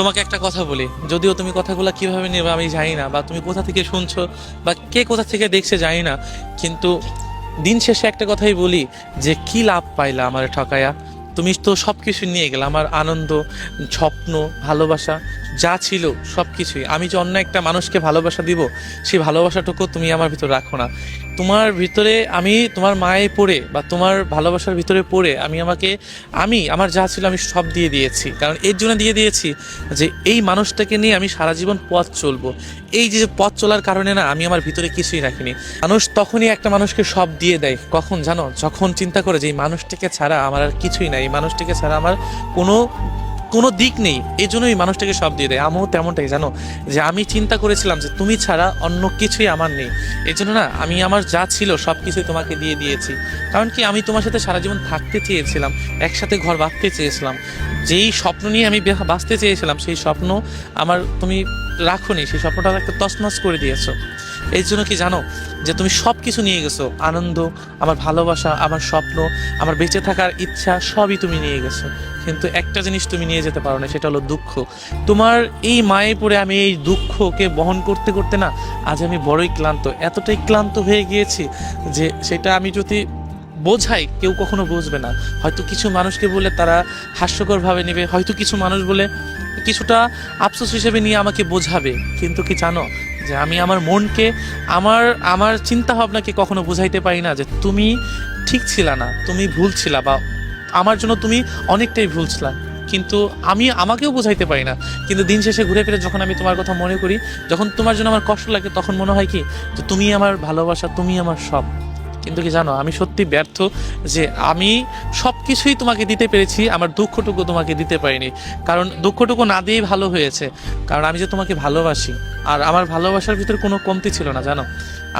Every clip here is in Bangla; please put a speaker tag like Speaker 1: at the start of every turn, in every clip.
Speaker 1: তোমাকে একটা কথা বলি, যদিও তুমি কথাগুলো কিভাবে নেবে আমি জানি না, বা তুমি কোথা থেকে শুনছো বা কে কোথা থেকে দেখছে জানি না, কিন্তু দিন শেষে একটা কথাই বলি, যে কি লাভ পাইলা আমার ঠকায়া? তুমি তো সব কিছু নিয়ে গেলে, আমার আনন্দ, স্বপ্ন, ভালোবাসা যা ছিল সব কিছুই। আমি যে অন্য একটা মানুষকে ভালোবাসা দিব, সেই ভালোবাসাটুকু তুমি আমার ভিতর রাখো না। তোমার ভিতরে আমি তোমার মায়ে পড়ে বা তোমার ভালোবাসার ভিতরে পড়ে আমি আমার যা ছিল আমি সব দিয়ে দিয়েছি। কারণ এর জন্য দিয়ে দিয়েছি যে এই মানুষটাকে নিয়ে আমি সারা জীবন পথ চলবো। এই যে পথ চলার কারণে না আমি আমার ভিতরে কিছুই রাখিনি। মানুষ তখনই একটা মানুষকে সব দিয়ে দেয় কখন জানো? যখন চিন্তা করে যে এই মানুষটাকে ছাড়া আমার আর কিছুই নাই, এই মানুষটাকে ছাড়া আমার কোনো কোনো দিক নেই, এই জন্যই মানুষটাকে সব দিয়ে দেয়। আমিও তেমনটাই জানো, যে আমি চিন্তা করেছিলাম যে তুমি ছাড়া অন্য কিছুই আমার নেই। এই জন্য না আমি আমার যা ছিল সব কিছুই তোমাকে দিয়ে দিয়েছি। কারণ কি, আমি তোমার সাথে সারা জীবন থাকতে চেয়েছিলাম, একসাথে ঘর বাঁধতে চেয়েছিলাম। যেই স্বপ্ন নিয়ে আমি বাঁচতে চেয়েছিলাম, সেই স্বপ্ন আমার তুমি রাখোনি, সেই স্বপ্নটা একটা তছনছ করে দিয়েছো। এই জন্য কি জানো, যে তুমি সব কিছু নিয়ে গেছো, আনন্দ, আমার ভালোবাসা, আমার স্বপ্ন, আমার বেঁচে থাকার ইচ্ছা সবই তুমি নিয়ে গেছো। কিন্তু একটা জিনিস তুমি নিয়ে যেতে পারো না, সেটা হলো দুঃখ। তোমার এই মায়ে পড়ে আমি এই দুঃখকে বহন করতে করতে না আজ আমি বড়ই ক্লান্ত, এতটাই ক্লান্ত হয়ে গিয়েছি যে সেটা আমি যদি বোঝাই কেউ কখনো বুঝবে না। হয়তো কিছু মানুষকে বলে তারা হাস্যকরভাবে নেবে, হয়তো কিছু মানুষ বলে কিছুটা আফসোস হিসেবে নিয়ে আমাকে বোঝাবে। কিন্তু কি জানো, যে আমি আমার মনকে, আমার আমার চিন্তা ভাবনাকে কখনো বোঝাইতে পারি না যে তুমি ঠিক ছিলা না, তুমি ভুল ছিলা, বা আমার জন্য তুমি অনেকটাই ভুল ছিলা। কিন্তু আমি আমাকেও বোঝাইতে পারি না। কিন্তু দিন শেষে ঘুরে ফিরে যখন আমি তোমার কথা মনে করি, যখন তোমার জন্য আমার কষ্ট লাগে, তখন মনে হয় কি, যে তুমি আমার ভালোবাসা, তুমি আমার সব। কিন্তু কি জানো, আমি সত্যি ব্যর্থ যে আমি সব কিছুই তোমাকে দিতে পেরেছি, আমার দুঃখটুকু তোমাকে দিতে পারিনি। কারণ দুঃখটুকু না দিয়েই ভালো হয়েছে। কারণ আমি যে তোমাকে ভালোবাসি, আর আমার ভালোবাসার ভিতরে কোনো কমতি ছিল না জানো।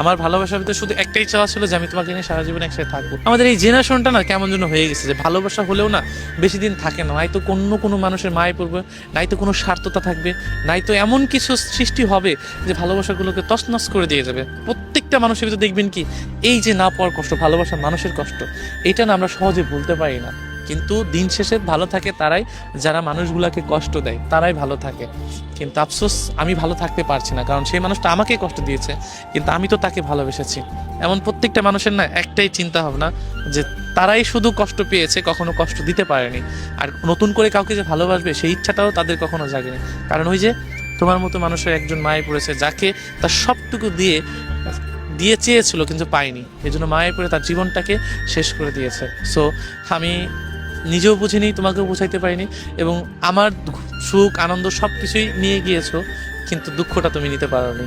Speaker 1: আমার ভালোবাসার ভিতরে শুধু একটাই চাওয়া ছিল, যে আমি তোমাকে নিয়ে সারা জীবন একসাথে থাকবো। আমাদের এই জেনারেশনটা না কেমন যেন হয়ে গেছে, যে ভালোবাসা হলেও না বেশি দিন থাকে না। নাই তো কোনো মানুষের মায়ে পড়বে, নাই তো কোনো স্বার্থতা থাকবে, নাই তো এমন কিছু সৃষ্টি হবে যে ভালোবাসাগুলোকে তছনছ করে দিয়ে যাবে। প্রত্যেকটা মানুষের ভিতরে দেখবেন কি, এই যে না পাওয়ার কষ্ট, ভালোবাসা মানুষের কষ্ট, এটা না আমরা সহজে ভুলতে পারি না। কিন্তু দিন শেষে ভালো থাকে তারাই, যারা মানুষগুলোকে কষ্ট দেয়, তারাই ভালো থাকে। কিন্তু আফসোস, আমি ভালো থাকতে পারছি না, কারণ সেই মানুষটা আমাকে কষ্ট দিয়েছে, কিন্তু আমি তো তাকে ভালোবেসেছি। এমন প্রত্যেকটা মানুষের না একটাই চিন্তা ভাবনা, যে তারাই শুধু কষ্ট পেয়েছে, কখনো কষ্ট দিতে পারেনি। আর নতুন করে কাউকে যে ভালোবাসবে সেই ইচ্ছাটাও তাদের কখনো জাগেনি। কারণ ওই যে তোমার মতো মানুষের একজন মায়ে পড়েছে, যাকে তার সবটুকু দিয়ে দিয়ে চেয়েছিল কিন্তু পায়নি, এই জন্য মায়ের পরে তার জীবনটাকে শেষ করে দিয়েছে। সো আমি নিজেও বুঝিনি, তোমাকেও বোঝাইতে পারিনি, এবং আমার সুখ, আনন্দ সব কিছুই নিয়ে গিয়েছো, কিন্তু দুঃখটা তুমি নিতে পারোনি।